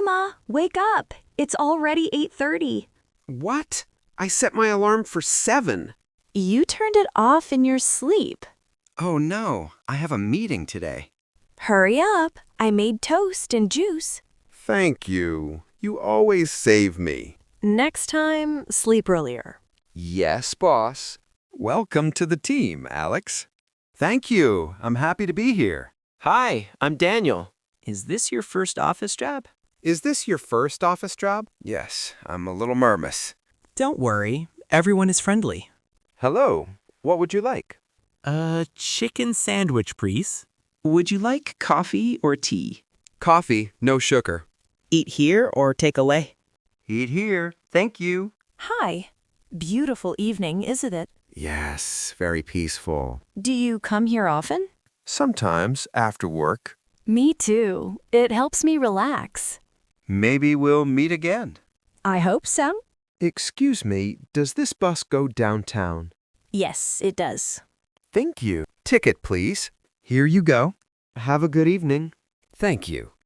Grandma, wake up. It's already 8:30. What? I set my alarm for 7. You turned it off in your sleep. Oh no, I have a meeting today. Hurry up. I made toast and juice. Thank you. You always save me. Next time, sleep earlier. Yes, boss. Welcome to the team, Alex. Thank you. I'm happy to be here. Hi, I'm Daniel. Is this your first office job? Is this your first office job? Yes, I'm a little nervous. Don't worry, everyone is friendly. Hello. What would you like? A chicken sandwich, please. Would you like coffee or tea? Coffee, no sugar. Eat here or take away? Eat here. Thank you. Hi. Beautiful evening, isn't it? Yes, very peaceful. Do you come here often? Sometimes after work. Me too. It helps me relax. Maybe we'll meet again. I hope so. Excuse me, does this bus go downtown? Yes, it does. Thank you. Ticket, please. Here you go. Have a good evening. Thank you.